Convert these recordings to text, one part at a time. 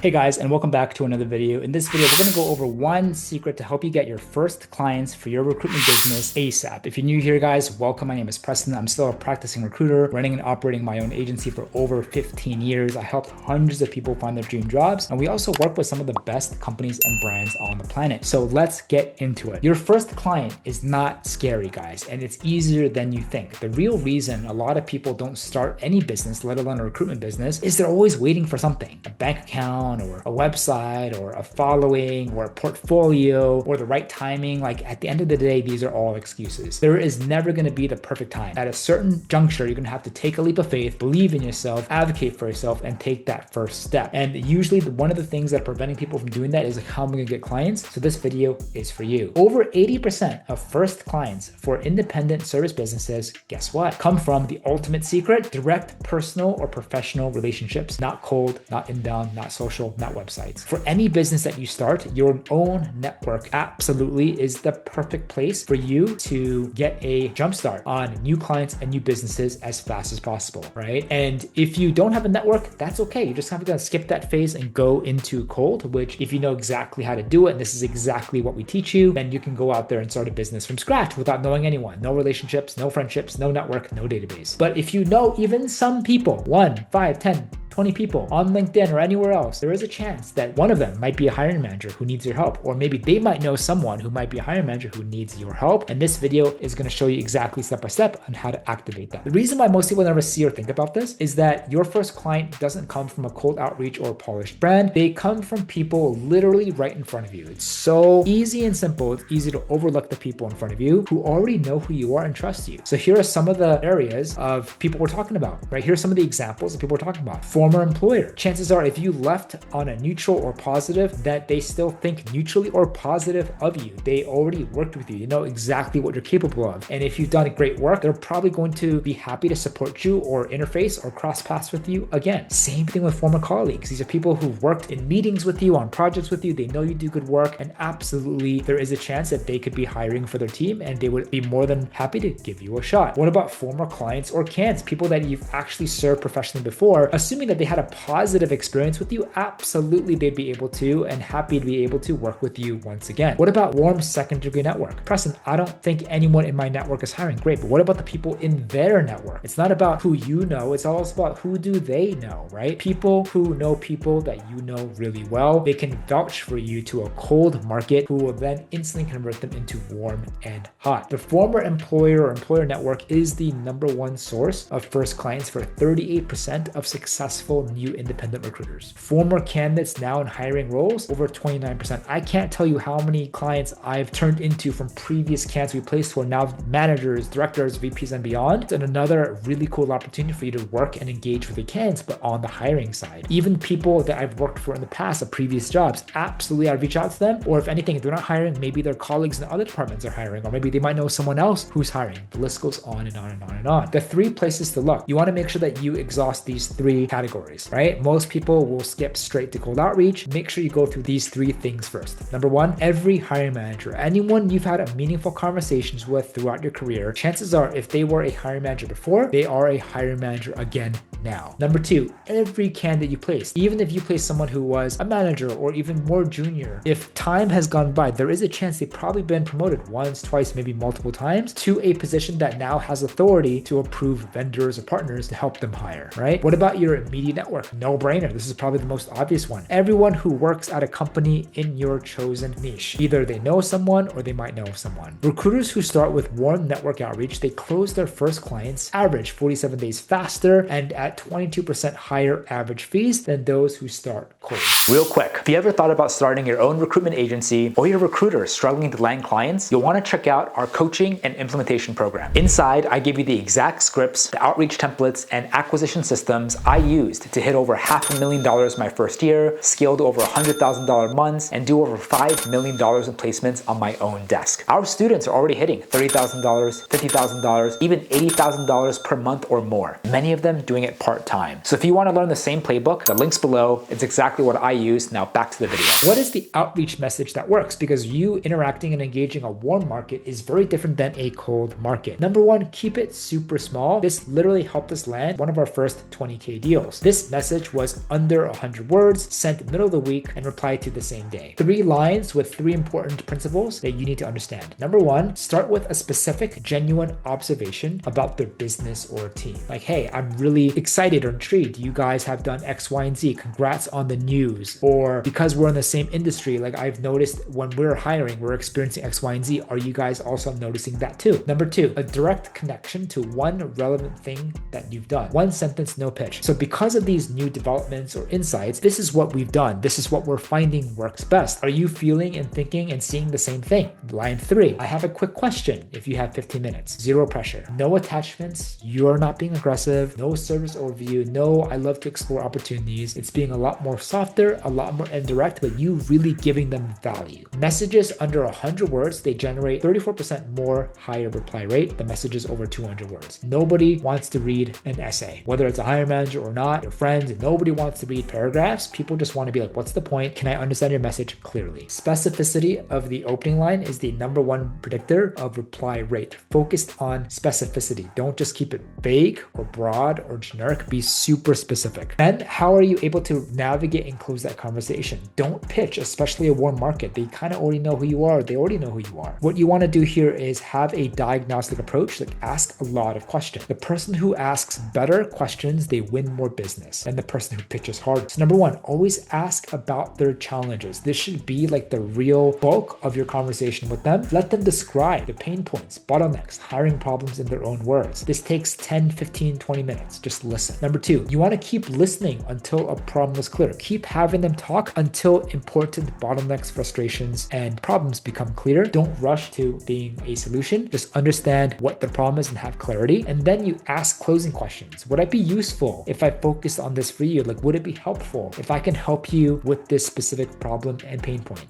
Hey guys, and welcome back to another video. In this video, we're going to go over one secret to help you get your first clients for your recruitment business ASAP. If you're new here, guys, welcome. My name is Preston. I'm still a practicing recruiter, running and operating my own agency for over 15 years. I helped hundreds of people find their dream jobs, and we also work with some of the best companies and brands on the planet. So let's get into it. Your first client is not scary, guys, and it's easier than you think. The real reason a lot of people don't start any business, let alone a recruitment business, is they're always waiting for something, a bank account, or a website or a following or a portfolio or the right timing. Like at the end of the day, these are all excuses. There is never going to be the perfect time. At a certain juncture, you're going to have to take a leap of faith, believe in yourself, advocate for yourself, and take that first step. And usually one of the things that are preventing people from doing that is like, how am I going to get clients? So this video is for you. Over 80% of first clients for independent service businesses, guess what? Come from the ultimate secret: direct personal or professional relationships, not cold, not inbound, not social, not websites. For any business that you start, your own network absolutely is the perfect place for you to get a jumpstart on new clients and new businesses as fast as possible, right? And if you don't have a network, that's okay. You just have to skip that phase and go into cold, which if you know exactly how to do it, and this is exactly what we teach you, then you can go out there and start a business from scratch without knowing anyone. No relationships, no friendships, no network, no database. But if you know even some people, 1, 5, 10, 20 people on LinkedIn or anywhere else, there is a chance that one of them might be a hiring manager who needs your help, or maybe they might know someone who might be a hiring manager who needs your help. And this video is going to show you exactly step by step on how to activate that. The reason why most people never see or think about this is that your first client doesn't come from a cold outreach or a polished brand. They come from people literally right in front of you. It's so easy and simple. It's easy to overlook the people in front of you who already know who you are and trust you. So here are some of the areas of people we're talking about, right? Here's some of the examples of people we're talking about. Former employer. Chances are if you left on a neutral or positive, that they still think neutrally or positive of you. They already worked with you. You know exactly what you're capable of. And if you've done great work, they're probably going to be happy to support you or interface or cross paths with you again. Same thing with former colleagues. These are people who've worked in meetings with you, on projects with you. They know you do good work, and absolutely there is a chance that they could be hiring for their team and they would be more than happy to give you a shot. What about former clients or cans, people that you've actually served professionally before? Assuming that they had a positive experience with you, absolutely they'd be able to and happy to be able to work with you once again. What about warm second degree network? Preston, I don't think anyone in my network is hiring. Great, but what about the people in their network? It's not about who you know, it's also about who do they know, right? People who know people that you know really well, they can vouch for you to a cold market who will then instantly convert them into warm and hot. The former employer or employer network is the #1 source of first clients for 38% of successful new independent recruiters. Former candidates now in hiring roles, over 29%. I can't tell you how many clients I've turned into from previous candidates we placed who are now managers, directors, VPs, and beyond. And another really cool opportunity for you to work and engage with the candidates, but on the hiring side. Even people that I've worked for in the past of previous jobs, absolutely I'd reach out to them. Or if anything, if they're not hiring, maybe their colleagues in other departments are hiring, or maybe they might know someone else who's hiring. The list goes on and on and on and on. The 3 places to look. You want to make sure that you exhaust these 3 categories, right? Most people will skip straight to cold outreach. Make sure you go through these 3 things first. #1, every hiring manager, anyone you've had a meaningful conversations with throughout your career, chances are if they were a hiring manager before, they are a hiring manager again now. #2, every candidate you place, even if you place someone who was a manager or even more junior, if time has gone by, there is a chance they've probably been promoted once, twice, maybe multiple times to a position that now has authority to approve vendors or partners to help them hire, right? What about your immediate network? No brainer. This is probably the most obvious one. Everyone who works at a company in your chosen niche. Either they know someone or they might know someone. Recruiters who start with warm network outreach, they close their first clients average 47 days faster and at 22% higher average fees than those who start cold. Real quick, if you ever thought about starting your own recruitment agency or you're a recruiter struggling to land clients, you'll want to check out our coaching and implementation program. Inside, I give you the exact scripts, the outreach templates, and acquisition systems I used to hit over $500,000 my first year, scale to over $100,000 months, and do over $5 million in placements on my own desk. Our students are already hitting $30,000, $50,000, even $80,000 per month or more. Many of them doing it part-time. So if you want to learn the same playbook, the link's below. It's exactly what I use. Now back to the video. What is the outreach message that works? Because you interacting and engaging a warm market is very different than a cold market. #1, keep it super small. This literally helped us land one of our first 20K deals. post. This message was under 100 words, sent middle of the week, and replied to the same day. 3 lines with 3 important principles that you need to understand. Number 1, start with a specific, genuine observation about their business or team. Like, hey, I'm really excited or intrigued. You guys have done X, Y, and Z. Congrats on the news. Or because we're in the same industry, like I've noticed when we're hiring, we're experiencing X, Y, and Z. Are you guys also noticing that too? Number 2, a direct connection to one relevant thing that you've done. 1 sentence, no pitch. So because of these new developments or insights, this is what we've done. This is what we're finding works best. Are you feeling and thinking and seeing the same thing? Line 3, I have a quick question if you have 15 minutes. Zero pressure. No attachments. You're not being aggressive. No service overview. No, I love to explore opportunities. It's being a lot more softer, a lot more indirect, but you really giving them value. Messages under 100 words, they generate 34% more higher reply rate than messages over 200 words. Nobody wants to read an essay, whether it's a hiring manager or not, your friends, nobody wants to read paragraphs. People just want to be like, what's the point? Can I understand your message clearly? Specificity of the opening line is the number 1 predictor of reply rate. Focused on specificity. Don't just keep it vague or broad or generic. Be super specific. And how are you able to navigate and close that conversation? Don't pitch, especially a warm market. They kind of already know who you are. They already know who you are. What you want to do here is have a diagnostic approach, like ask a lot of questions. The person who asks better questions, they win more business than the person who pitches harder. So number 1, always ask about their challenges. This should be like the real bulk of your conversation with them. Let them describe the pain points, bottlenecks, hiring problems in their own words. This takes 10, 15, 20 minutes. Just listen. Number 2, you want to keep listening until a problem is clear. Keep having them talk until important bottlenecks, frustrations, and problems become clear. Don't rush to being a solution. Just understand what the problem is and have clarity. And then you ask closing questions. Would I be useful if I focused on this for you? Like, would it be helpful if I can help you with this specific problem and pain point?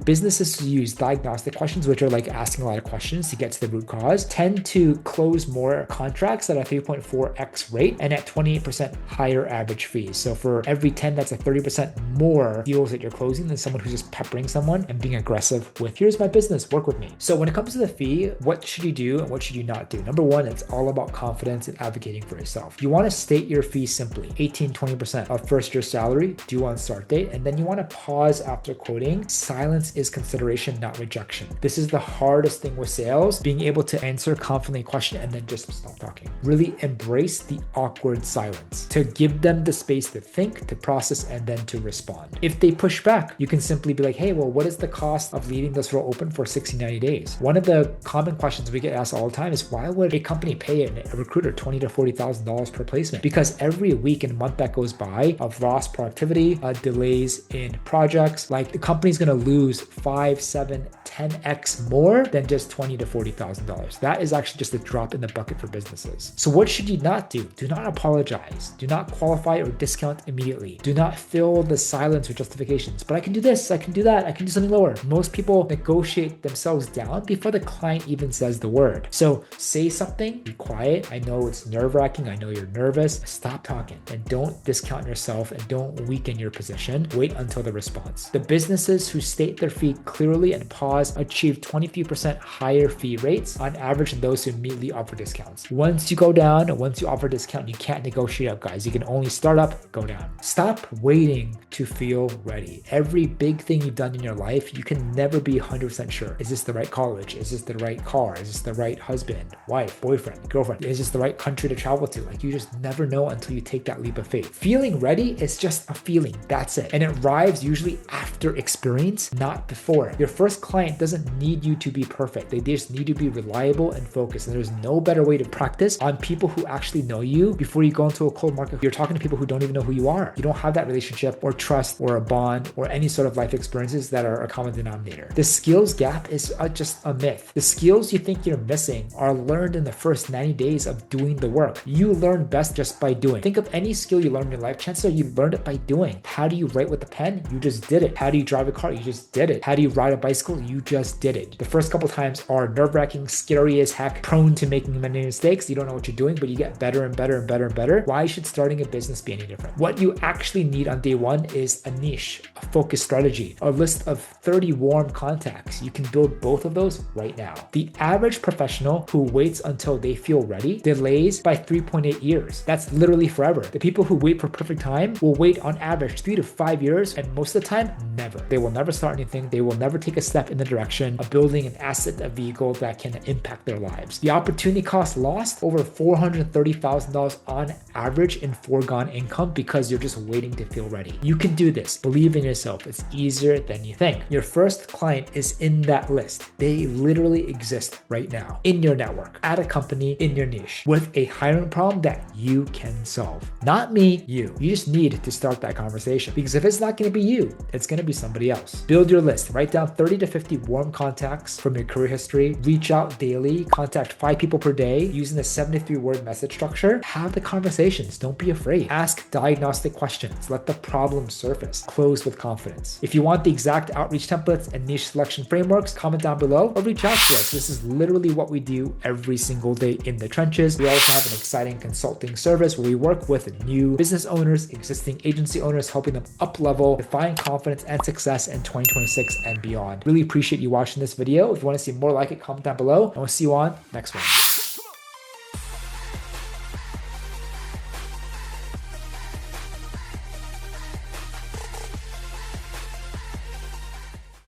Businesses who use diagnostic questions, which are like asking a lot of questions to get to the root cause, tend to close more contracts at a 3.4x rate and at 28% higher average fees. So for every 10, that's a 30% more deals that you're closing than someone who's just peppering someone and being aggressive with, here's my business, work with me. So when it comes to the fee, what should you do and what should you not do? Number 1, it's all about confidence and advocating for yourself. You want to state your fee simply, 18, 20% of first year salary due on start date. And then you want to pause after quoting. Silence is consideration, not rejection. This is the hardest thing with sales, being able to answer confidently a question and then just stop talking. Really embrace the awkward silence to give them the space to think, to process, and then to respond. If they push back, you can simply be like, hey, well, what is the cost of leaving this role open for 60, 90 days? One of the common questions we get asked all the time is, why would a company pay a recruiter $20,000 to $40,000 per placement? Because every week and month that goes by of lost productivity, delays in projects, like the company's going to lose 5, 7, 10x more than just $20,000 to $40,000. That is actually just a drop in the bucket for businesses. So what should you not do? Do not apologize. Do not qualify or discount immediately. Do not fill the silence with justifications. But I can do this, I can do that, I can do something lower. Most people negotiate themselves down before the client even says the word. So say something, be quiet. I know it's nerve-wracking. I know you're nervous. Stop talking and don't discount yourself and don't weaken your position. Wait until the response. The businesses who state their fee clearly and pause achieve 23% higher fee rates on average than those who immediately offer discounts. Once you go down, once you offer discount, you can't negotiate up, guys. You can only start up, go down. Stop waiting to feel ready. Every big thing you've done in your life, you can never be 100% sure. Is this the right college? Is this the right car? Is this the right husband, wife, boyfriend, girlfriend? Is this the right country to travel to? Like, you just never know until you take that leap of faith. Feeling ready is just a feeling. That's it. And it arrives usually after experience, not before. Your first client doesn't need you to be perfect. They just need to be reliable and focused. And there's no better way to practice on people who actually know you before you go into a cold market. You're talking to people who don't even know who you are. You don't have that relationship or trust or a bond or any sort of life experiences that are a common denominator. The skills gap is just a myth. The skills you think you're missing are learned in the first 90 days of doing the work. You learn best just by doing. Think of any skill you learn in your life. Chances are you learned it by doing. How do you write with a pen? You just did it. How do you drive a car? You just did it. How do you ride a bicycle? You just did it. The first couple times are nerve-wracking, scary as heck, prone to making many mistakes. You don't know what you're doing, but you get better and better and better and better. Why should starting a business be any different? What you actually need on day one is a niche, a focused strategy, a list of 30 warm contacts. You can build both of those right now. The average professional who waits until they feel ready delays by 3.8 years. That's literally forever. The people who wait for perfect time will wait on average 3 to 5 years, and most of the time, never. They will never start anything. They will never take a step in the direction of building an asset, a vehicle that can impact their lives. The opportunity cost lost over $430,000 on average in foregone income because you're just waiting to feel ready. You can do this. Believe in yourself. It's easier than you think. Your first client is in that list. They literally exist right now in your network, at a company, in your niche, with a hiring problem that you can solve. Not me, you. You just need to start that conversation, because if it's not going to be you, it's going to be somebody else. Build your list. Write down 30 to 50 warm contacts from your career history. Reach out daily. Contact 5 people per day using the 73-word message structure. Have the conversations. Don't be afraid. Ask diagnostic questions. Let the problem surface. Close with confidence. If you want the exact outreach templates and niche selection frameworks, comment down below or reach out to us. This is literally what we do every single day in the trenches. We also have an exciting consulting service where we work with new business owners, existing agency owners, helping them up level, define confidence and success in 2026 and beyond. Really appreciate you watching this video. If you want to see more like it, comment down below, and we'll see you on next one.